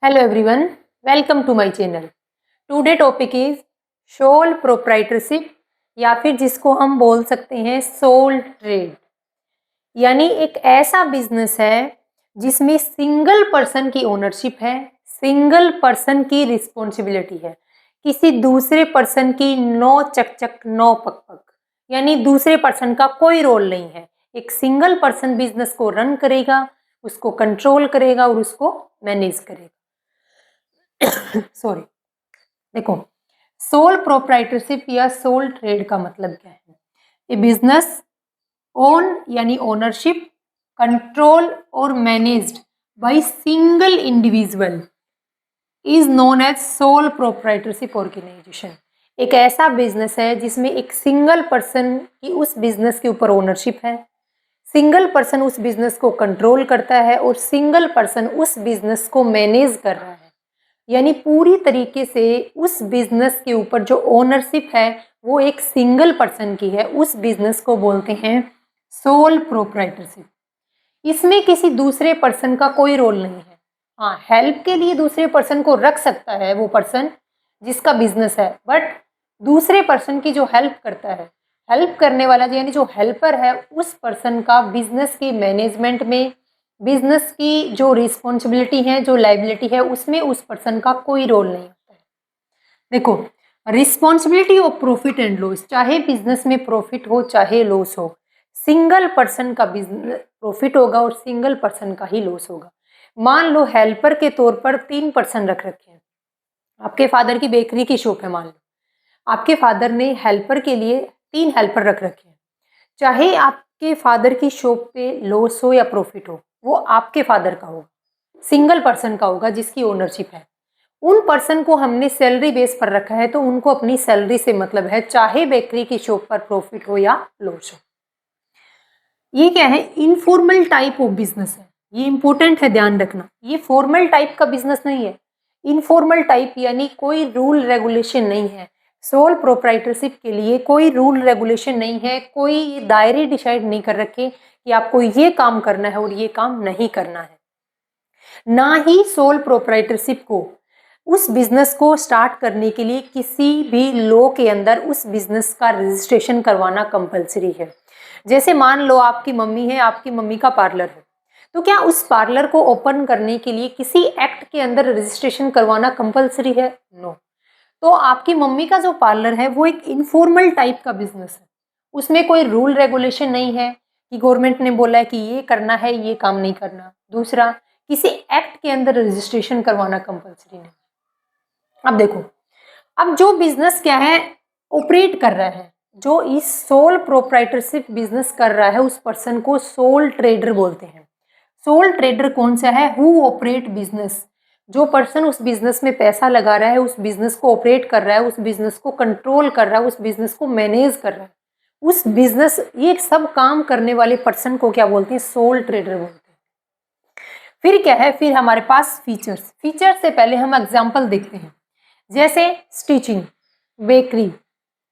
Hello everyone, welcome to my channel. Today topic is sole proprietorship या फिर जिसको हम बोल सकते हैं सोल ट्रेड। यानी एक ऐसा बिजनेस है जिसमें सिंगल पर्सन की ओनरशिप है, सिंगल पर्सन की रिस्पॉन्सिबिलिटी है, किसी दूसरे पर्सन की नो चक नो पक, यानी दूसरे पर्सन का कोई रोल नहीं है। एक सिंगल पर्सन बिजनेस को रन करेगा, उसको कंट्रोल करेगा और उसको मैनेज करेगा। सॉरी, देखो, सोल प्रोप्राइटरशिप या सोल ट्रेड का मतलब क्या है? ए बिजनेस ओन यानी ओनरशिप, कंट्रोल और managed by single individual is known as sole proprietorship organisation. एक ऐसा बिजनेस है जिसमें एक सिंगल पर्सन की उस बिजनेस के ऊपर ओनरशिप है, सिंगल पर्सन उस बिजनेस को कंट्रोल करता है और सिंगल पर्सन उस बिजनेस को मैनेज कर रहा है। यानी पूरी तरीके से उस बिजनेस के ऊपर जो ओनरशिप है वो एक सिंगल पर्सन की है। उस बिजनेस को बोलते हैं सोल प्रोप्राइटरशिप। इसमें किसी दूसरे पर्सन का कोई रोल नहीं है। हाँ, हेल्प के लिए दूसरे पर्सन को रख सकता है वो पर्सन जिसका बिजनेस है, बट दूसरे पर्सन की जो हेल्प करता है, हेल्प करने वाला यानी जो हेल्पर है, उस पर्सन का बिजनेस की मैनेजमेंट में, बिजनेस की जो रिस्पॉन्सिबिलिटी है, जो लाइबिलिटी है, उसमें उस पर्सन का कोई रोल नहीं होता है। देखो, responsibility of profit and loss, चाहे बिजनेस में प्रॉफिट हो चाहे लॉस हो, सिंगल पर्सन का बिजनेस प्रॉफिट होगा और सिंगल पर्सन का ही लॉस होगा। मान लो हेल्पर के तौर पर 3 पर्सन रख रखे हैं। आपके फादर की बेकरी की शॉप है, मान लो आपके फादर ने हेल्पर के लिए 3 हेल्पर रख रखे हैं। चाहे आपके फादर की शॉप पे लॉस हो या प्रॉफिट हो, वो आपके फादर का होगा, सिंगल पर्सन का होगा जिसकी ओनरशिप है। उन पर्सन को हमने सैलरी बेस पर रखा है तो उनको अपनी सैलरी से मतलब है, चाहे बेकरी की शॉप पर प्रॉफिट हो या लॉस हो। ये क्या है? इनफॉर्मल टाइप ऑफ बिजनेस है। ये इंपॉर्टेंट है, ध्यान रखना। ये फॉर्मल टाइप का बिजनेस नहीं है। इनफॉर्मल टाइप यानी कोई रूल रेगुलेशन नहीं है। सोल प्रोप्राइटरशिप के लिए कोई रूल रेगुलेशन नहीं है, कोई दायरे डिसाइड नहीं कर रखे कि आपको ये काम करना है और ये काम नहीं करना है। ना ही सोल प्रोप्राइटरशिप को उस बिजनेस को स्टार्ट करने के लिए किसी भी लॉ के अंदर उस बिजनेस का रजिस्ट्रेशन करवाना कंपलसरी है। जैसे मान लो आपकी मम्मी है, आपकी मम्मी का पार्लर है, तो क्या उस पार्लर को ओपन करने के लिए किसी एक्ट के अंदर रजिस्ट्रेशन करवाना कंपलसरी है? नो। तो आपकी मम्मी का जो पार्लर है वो एक इनफॉर्मल टाइप का बिजनेस है। उसमें कोई रूल रेगुलेशन नहीं है कि गवर्नमेंट ने बोला है कि ये करना है, ये काम नहीं करना। दूसरा, किसी एक्ट के अंदर रजिस्ट्रेशन करवाना कंपलसरी नहीं। अब देखो, अब जो बिजनेस क्या है, ऑपरेट कर रहा है, जो इस सोल प्रोप्राइटरशिप बिजनेस कर रहा है, उस पर्सन को सोल ट्रेडर बोलते हैं। सोल ट्रेडर कौन सा है? Who operate business. जो पर्सन उस बिजनेस में पैसा लगा रहा है, उस बिजनेस को ऑपरेट कर रहा है, उस बिजनेस को कंट्रोल कर रहा है, उस बिजनेस को मैनेज कर रहा है, उस बिजनेस, ये सब काम करने वाले पर्सन को क्या बोलते हैं? सोल ट्रेडर बोलते हैं। फिर क्या है? फिर हमारे पास फीचर्स। फीचर्स से पहले हम एग्जाम्पल देखते हैं। जैसे स्टिचिंग, बेकरी,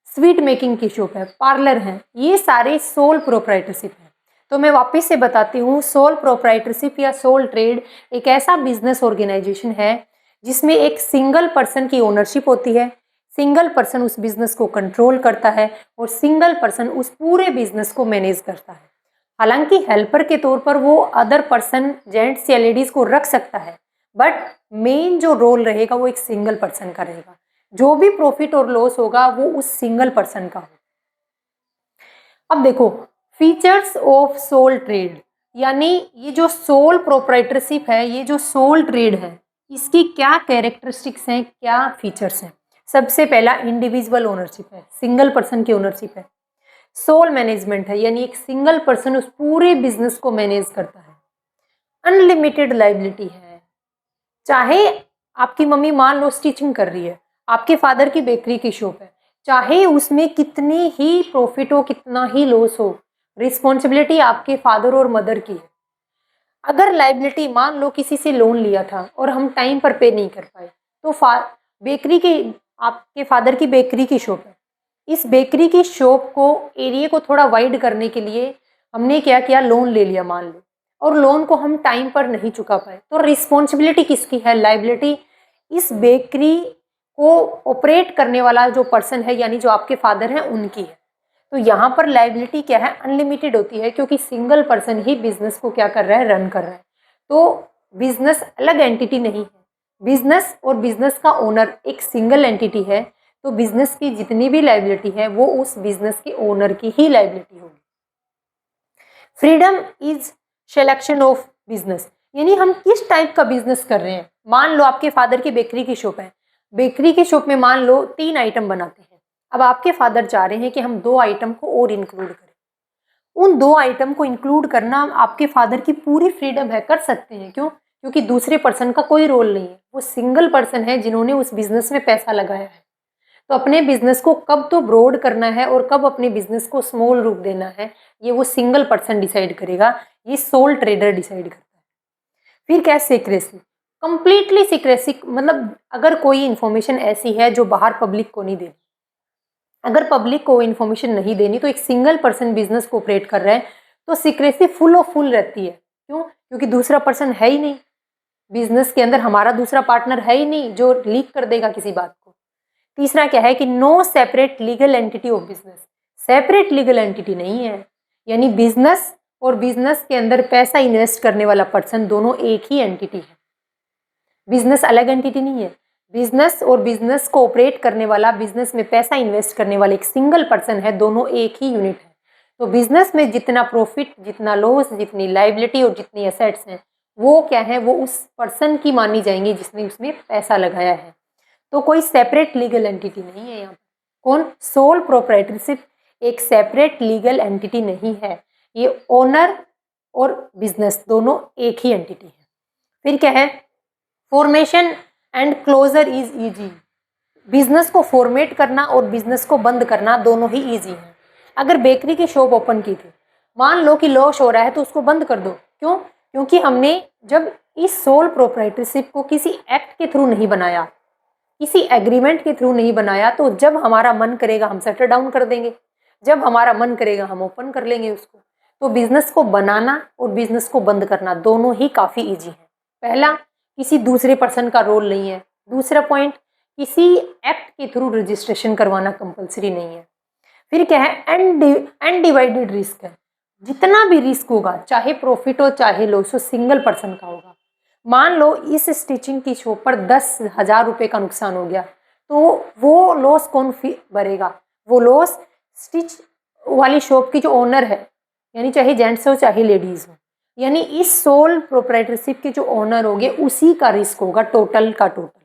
स्वीट मेकिंग की शॉप है, पार्लर है, ये सारे सोल प्रोप्राइटरशिप है। तो मैं वापस से बताती हूँ, सोल प्रोप्राइटरशिप या सोल ट्रेड एक ऐसा बिजनेस ऑर्गेनाइजेशन है जिसमें एक सिंगल पर्सन की ओनरशिप होती है, सिंगल पर्सन उस बिजनेस को कंट्रोल करता है और सिंगल पर्सन उस पूरे बिजनेस को मैनेज करता है। हालांकि हेल्पर के तौर पर वो अदर पर्सन, जेंट्स या लेडीज को रख सकता है, बट मेन जो रोल रहेगा वो एक सिंगल पर्सन का रहेगा। जो भी प्रॉफिट और लॉस होगा वो उस सिंगल पर्सन का होगा। अब देखो, फीचर्स ऑफ सोल ट्रेड, यानी ये जो सोल प्रोप्राइटरशिप है, ये जो सोल ट्रेड है, इसकी क्या कैरेक्टरिस्टिक्स हैं, क्या फीचर्स हैं? सबसे पहला, इंडिविजुअल ओनरशिप है, सिंगल पर्सन की ओनरशिप है। सोल मैनेजमेंट है, यानी एक सिंगल पर्सन उस पूरे बिजनेस को मैनेज करता है। अनलिमिटेड लाइबिलिटी है। चाहे आपकी मम्मी मान लो स्टिचिंग कर रही है, आपके फादर की बेकरी की शॉप है, चाहे उसमें कितनी ही प्रॉफिट हो, कितना ही लॉस हो, रिस्पॉन्सिबिलिटी आपके फादर और मदर की है। अगर लाइबिलिटी, मान लो किसी से लोन लिया था और हम टाइम पर पे नहीं कर पाए, तो बेकरी की, आपके फादर की बेकरी की शॉप है, इस बेकरी की शॉप को, एरिया को थोड़ा वाइड करने के लिए हमने क्या किया? लोन ले लिया मान लो। और लोन को हम टाइम पर नहीं चुका पाए, तो रिस्पॉन्सिबिलिटी किसकी है? लाइबिलिटी इस बेकरी को ऑपरेट करने वाला जो पर्सन है, यानी जो आपके फादर हैं, उनकी है। तो यहाँ पर लाइबिलिटी क्या है? अनलिमिटेड होती है, क्योंकि सिंगल पर्सन ही बिजनेस को क्या कर रहा है? रन कर रहा है। तो बिजनेस अलग एंटिटी नहीं है, बिजनेस और बिजनेस का ओनर एक सिंगल एंटिटी है। तो बिजनेस की जितनी भी लाइबिलिटी है वो उस बिजनेस के ओनर की ही लाइबिलिटी होगी। Freedom is selection of business, यानी हम किस टाइप का बिजनेस कर रहे हैं। मान लो आपके फादर की बेकरी की शॉप है, बेकरी की शॉप में मान लो 3 आइटम बनाते हैं। अब आपके फादर चाह रहे हैं कि हम 2 आइटम को और इंक्लूड करें। उन 2 आइटम को इंक्लूड करना आपके फादर की पूरी फ्रीडम है, कर सकते हैं। क्यों? क्योंकि दूसरे पर्सन का कोई रोल नहीं है, वो सिंगल पर्सन है जिन्होंने उस बिजनेस में पैसा लगाया है। तो अपने बिजनेस को कब तो ब्रॉड करना है और कब अपने बिजनेस को स्मॉल रूप देना है, ये वो सिंगल पर्सन डिसाइड करेगा, ये सोल ट्रेडर डिसाइड करता है। फिर क्या? सीक्रेसी, कंप्लीटली सीक्रेसी, मतलब अगर कोई इन्फॉर्मेशन ऐसी है जो बाहर पब्लिक को नहीं देनी, अगर पब्लिक को इन्फॉर्मेशन नहीं देनी, तो एक सिंगल पर्सन बिजनेस को ऑपरेट कर रहा है तो सीक्रेसी फुल ऑफ फुल रहती है। क्यों? क्योंकि दूसरा पर्सन है ही नहीं बिजनेस के अंदर, हमारा दूसरा पार्टनर है ही नहीं जो लीक कर देगा किसी बात को। तीसरा क्या है कि no separate legal entity of business, separate legal entity नहीं है, यानी बिजनेस और बिजनेस के अंदर पैसा इन्वेस्ट करने वाला पर्सन दोनों एक ही एंटिटी है, बिजनेस अलग एंटिटी नहीं है। बिजनेस और बिजनेस को ऑपरेट करने वाला, बिजनेस में पैसा इन्वेस्ट करने वाला एक सिंगल पर्सन है, दोनों एक ही यूनिट है। तो बिजनेस में जितना प्रॉफिट, जितना लॉस, जितनी लाइबिलिटी और जितनी एसेट्स हैं, वो क्या है? वो उस पर्सन की मानी जाएंगी जिसने उसमें पैसा लगाया है। तो कोई सेपरेट लीगल एंटिटी नहीं है यहाँ पर। कौन? सोल प्रोप्राइटरशिप एक सेपरेट लीगल एंटिटी नहीं है, ये ओनर और बिजनेस दोनों एक ही एंटिटी है। फिर क्या है? Formation and closure is easy, business को फॉर्मेट करना और बिजनेस को बंद करना दोनों ही इजी है। अगर बेकरी की शॉप ओपन की थी, मान लो कि लॉस हो रहा है, तो उसको बंद कर दो। क्यों? क्योंकि हमने जब इस सोल प्रोप्राइटरशिप को किसी एक्ट के थ्रू नहीं बनाया, किसी एग्रीमेंट के थ्रू नहीं बनाया, तो जब हमारा मन करेगा हम शटर डाउन कर देंगे, जब हमारा मन करेगा हम ओपन कर लेंगे उसको। तो बिजनेस को बनाना और बिजनेस को बंद करना दोनों ही काफ़ी ईजी है। पहला, किसी दूसरे पर्सन का रोल नहीं है। दूसरा पॉइंट, किसी एक्ट के थ्रू रजिस्ट्रेशन करवाना कंपलसरी नहीं है। फिर क्या है? अनडिवाइडेड रिस्क है, जितना भी रिस्क होगा, चाहे प्रॉफिट हो चाहे लॉस हो, सिंगल पर्सन का होगा। मान लो इस स्टिचिंग की शॉप पर 10,000 रुपये का नुकसान हो गया, तो वो लॉस कौन भरेगा? वो लॉस स्टिच वाली शॉप की जो ओनर है, यानी चाहे जेंट्स हो चाहे लेडीज हो, यानी इस सोल प्रोप्राइटरशिप के जो ओनर होंगे उसी का रिस्क होगा, टोटल का टोटल।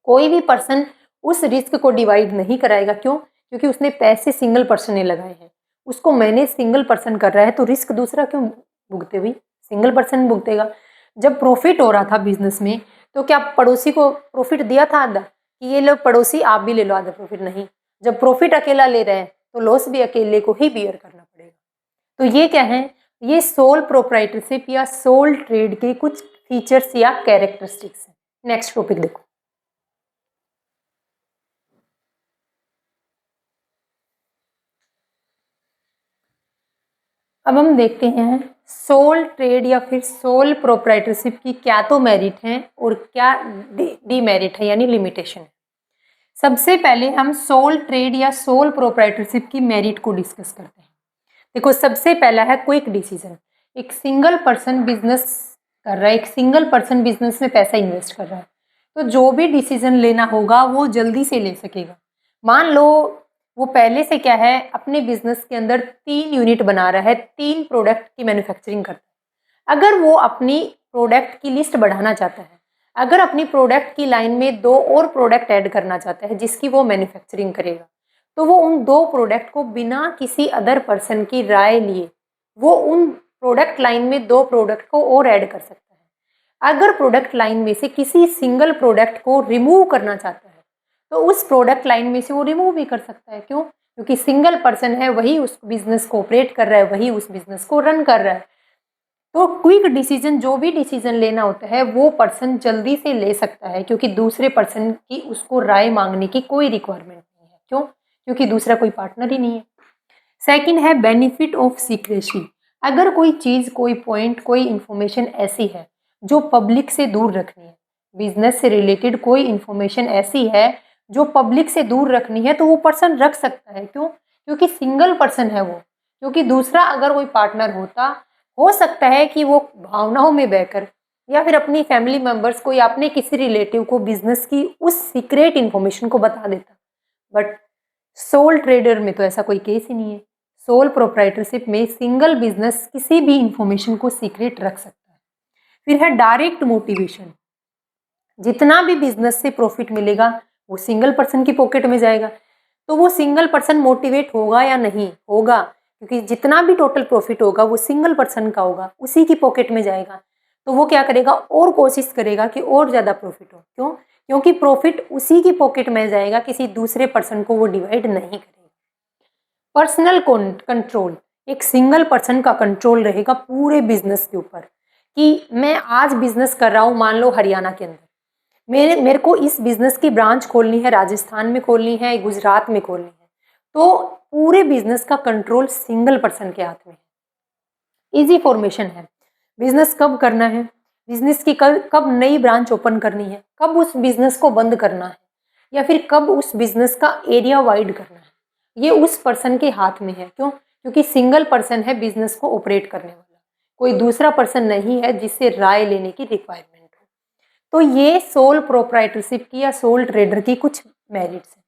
कोई भी पर्सन उस रिस्क को डिवाइड नहीं कराएगा। क्यों? क्योंकि उसने पैसे सिंगल पर्सन ने लगाए हैं, उसको मैनेज सिंगल पर्सन कर रहा है, तो रिस्क दूसरा क्यों भुगते? हुई सिंगल पर्सन भुगतेगा। जब प्रॉफिट हो रहा था बिजनेस में, तो क्या पड़ोसी को प्रॉफिट दिया था आधा कि ये लो पड़ोसी आप भी ले लो आधा प्रॉफिट? नहीं। जब प्रॉफिट अकेला ले रहे हैं तो लॉस भी अकेले को ही बियर करना पड़ेगा। तो ये क्या है? ये सोल प्रोप्राइटरशिप या सोल ट्रेड के कुछ फीचर्स या कैरेक्टरिस्टिक्स हैं। नेक्स्ट टॉपिक देखो। अब हम देखते हैं सोल ट्रेड या फिर सोल प्रोप्राइटरशिप की क्या तो मेरिट हैं और क्या डीमेरिट है, यानी लिमिटेशन है। सबसे पहले हम सोल ट्रेड या सोल प्रोप्राइटरशिप की मेरिट को डिस्कस करते हैं। देखो, सबसे पहला है क्विक डिसीजन। एक सिंगल पर्सन बिजनेस कर रहा है, एक सिंगल पर्सन बिजनेस में पैसा इन्वेस्ट कर रहा है, तो जो भी डिसीजन लेना होगा वो जल्दी से ले सकेगा। मान लो वो पहले से क्या है, अपने बिजनेस के अंदर 3 यूनिट बना रहा है, 3 प्रोडक्ट की मैन्युफैक्चरिंग करता है। अगर वो अपनी प्रोडक्ट की लिस्ट बढ़ाना चाहता है, अगर अपनी प्रोडक्ट की लाइन में 2 और प्रोडक्ट ऐड करना चाहता है जिसकी वो मैन्युफैक्चरिंग करेगा, तो वो उन 2 प्रोडक्ट को बिना किसी अदर पर्सन की राय लिए वो उन प्रोडक्ट लाइन में 2 प्रोडक्ट को और ऐड कर सकता है। अगर प्रोडक्ट लाइन में से किसी सिंगल प्रोडक्ट को रिमूव करना चाहता है, तो उस प्रोडक्ट लाइन में से वो रिमूव भी कर सकता है। क्यों? क्योंकि सिंगल पर्सन है, वही उस बिजनेस को ऑपरेट कर रहा है, वही उस बिजनेस को रन कर रहा है। तो क्विक डिसीजन, जो भी डिसीजन लेना होता है वो पर्सन जल्दी से ले सकता है, क्योंकि दूसरे पर्सन की उसको राय मांगने की कोई रिक्वायरमेंट नहीं है। क्यों? क्योंकि दूसरा कोई पार्टनर ही नहीं है। सेकंड है बेनिफिट ऑफ सीक्रेसी। अगर कोई चीज़, कोई पॉइंट, कोई इंफॉर्मेशन ऐसी है जो पब्लिक से दूर रखनी है, बिजनेस से रिलेटेड कोई इंफॉर्मेशन ऐसी है जो पब्लिक से दूर रखनी है, तो वो पर्सन रख सकता है। क्यों? क्योंकि सिंगल पर्सन है वो। क्योंकि दूसरा अगर कोई पार्टनर होता, हो सकता है कि वो भावनाओं में बहकर या फिर अपनी फैमिली मेंबर्स को या अपने किसी रिलेटिव को बिजनेस की उस सीक्रेट इन्फॉर्मेशन को बता देता। बट सोल ट्रेडर में तो ऐसा कोई केस ही नहीं है। सोल प्रोप्राइटरशिप में सिंगल बिजनेस किसी भी इंफॉर्मेशन को सीक्रेट रख सकता है। फिर है डायरेक्ट मोटिवेशन। जितना भी बिजनेस से प्रॉफिट मिलेगा वो सिंगल पर्सन की पॉकेट में जाएगा। तो वो सिंगल पर्सन मोटिवेट होगा या नहीं होगा, क्योंकि जितना भी टोटल प्रॉफिट होगा वो सिंगल पर्सन का होगा, उसी की पॉकेट में जाएगा। तो वो क्या करेगा, और कोशिश करेगा कि और ज़्यादा प्रॉफिट हो। क्यों? क्योंकि प्रॉफिट उसी की पॉकेट में जाएगा, किसी दूसरे पर्सन को वो डिवाइड नहीं करेगा। पर्सनल कंट्रोल, एक सिंगल पर्सन का कंट्रोल रहेगा पूरे बिजनेस के ऊपर कि मैं आज बिजनेस कर रहा हूँ, मान लो हरियाणा के अंदर, मेरे को इस बिजनेस की ब्रांच खोलनी है, राजस्थान में खोलनी है, गुजरात में खोलनी है, तो पूरे बिजनेस का कंट्रोल सिंगल पर्सन के हाथ में है। इजी फॉर्मेशन है। बिजनेस कब करना है, बिजनेस की कब नई ब्रांच ओपन करनी है, कब उस बिजनेस को बंद करना है, या फिर कब उस बिजनेस का एरिया वाइड करना है, ये उस पर्सन के हाथ में है। क्यों? क्योंकि सिंगल पर्सन है बिजनेस को ऑपरेट करने वाला, कोई दूसरा पर्सन नहीं है जिससे राय लेने की रिक्वायरमेंट हो। तो ये सोल प्रोप्राइटरशिप की या सोल ट्रेडर की कुछ मेरिट्स हैं।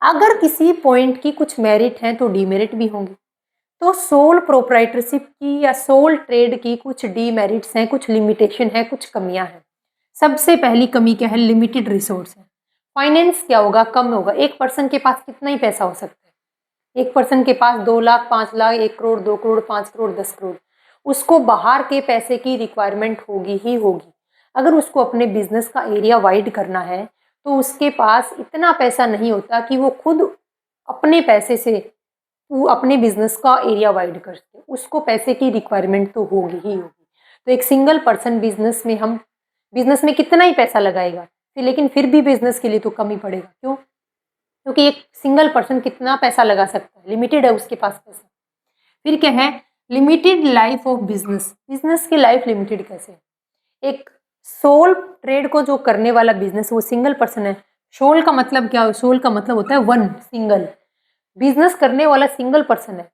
अगर किसी पॉइंट की कुछ मेरिट हैं तो डीमेरिट भी होंगे। तो सोल प्रोप्राइटरशिप की या सोल ट्रेड की कुछ डीमेरिट्स हैं, कुछ लिमिटेशन है, कुछ कमियां हैं। सबसे पहली कमी क्या है, लिमिटेड रिसोर्स है। फाइनेंस क्या होगा, कम होगा। एक पर्सन के पास कितना ही पैसा हो सकता है, एक पर्सन के पास 2 लाख, 5 लाख, 1 करोड़, 2 करोड़, 5 करोड़, 10 करोड़, उसको बाहर के पैसे की रिक्वायरमेंट होगी ही होगी। अगर उसको अपने बिजनेस का एरिया वाइड करना है तो उसके पास इतना पैसा नहीं होता कि वो खुद अपने पैसे से वो अपने बिजनेस का एरिया वाइड कर सके। उसको पैसे की रिक्वायरमेंट तो होगी ही होगी। तो एक सिंगल पर्सन बिजनेस में कितना ही पैसा लगाएगा, लेकिन फिर भी बिजनेस के लिए तो कम ही पड़ेगा। क्यों? क्योंकि एक सिंगल पर्सन कितना पैसा लगा सकता है, लिमिटेड है उसके पास पैसा। फिर क्या है, limited life of business. Business की लाइफ लिमिटेड कैसे है? एक सोल ट्रेड को जो करने वाला बिजनेस वो सिंगल पर्सन है। सोल का मतलब क्या है? सोल का मतलब होता है वन, सिंगल। बिजनेस करने वाला सिंगल पर्सन है।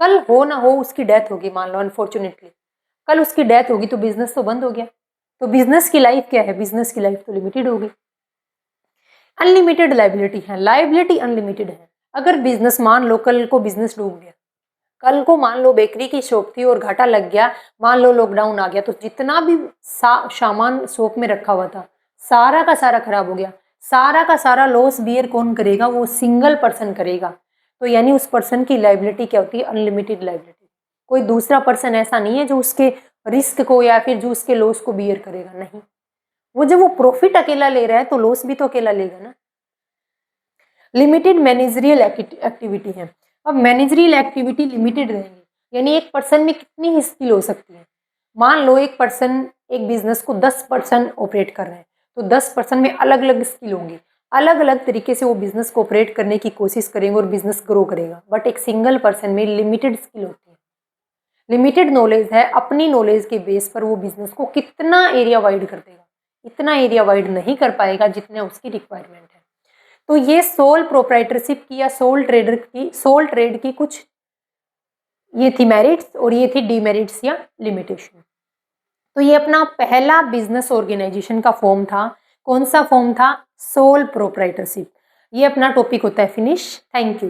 कल हो ना हो उसकी डेथ होगी, मान लो अनफॉर्चुनेटली कल उसकी डेथ होगी तो बिजनेस तो बंद हो गया। तो बिजनेस की लाइफ क्या है? बिजनेस की लाइफ तो लिमिटेड होगी। अनलिमिटेड लाइबिलिटी है, लाइबिलिटी अनलिमिटेड है। अगर बिजनेस, मान लो कल को बिजनेस डूब गया, कल को मान लो बेकरी की शॉप थी और घाटा लग गया, मान लो लॉकडाउन आ गया, तो जितना भी सामान शॉप में रखा हुआ था सारा का सारा खराब हो गया, सारा का सारा लॉस बियर कौन करेगा? वो सिंगल पर्सन करेगा। तो यानी उस पर्सन की लाइबिलिटी क्या होती है? Unlimited liability. कोई दूसरा पर्सन ऐसा नहीं है जो उसके रिस्क को या फिर जो उसके लॉस को बियर करेगा, नहीं। वो जब वो प्रॉफिट अकेला ले रहा है तो लॉस भी तो अकेला लेगा ना। लिमिटेड मैनेजरियल एक्टिविटी है। अब मैनेजरियल एक्टिविटी लिमिटेड रहेंगी, यानी एक पर्सन में कितनी ही स्किल हो सकती है। मान लो एक पर्सन एक बिजनेस को 10 पर्सन ऑपरेट कर रहे हैं, तो 10 पर्सन में अलग अलग स्किल होंगी, अलग अलग तरीके से वो बिजनेस को ऑपरेट करने की कोशिश करेंगे और बिजनेस ग्रो करेगा। बट एक सिंगल पर्सन में लिमिटेड स्किल होती है, लिमिटेड नॉलेज है। अपनी नॉलेज के बेस पर वो बिजनेस को कितना एरिया वाइड कर देगा, इतना एरिया वाइड नहीं कर पाएगा जितने उसकी रिक्वायरमेंट है। तो ये सोल प्रोप्राइटरशिप की या सोल ट्रेड की कुछ ये थी मेरिट्स और ये थी डीमेरिट्स या लिमिटेशन। तो ये अपना पहला बिजनेस ऑर्गेनाइजेशन का फॉर्म था। कौन सा फॉर्म था? Sole proprietorship. ये अपना टॉपिक होता है फिनिश। Thank you.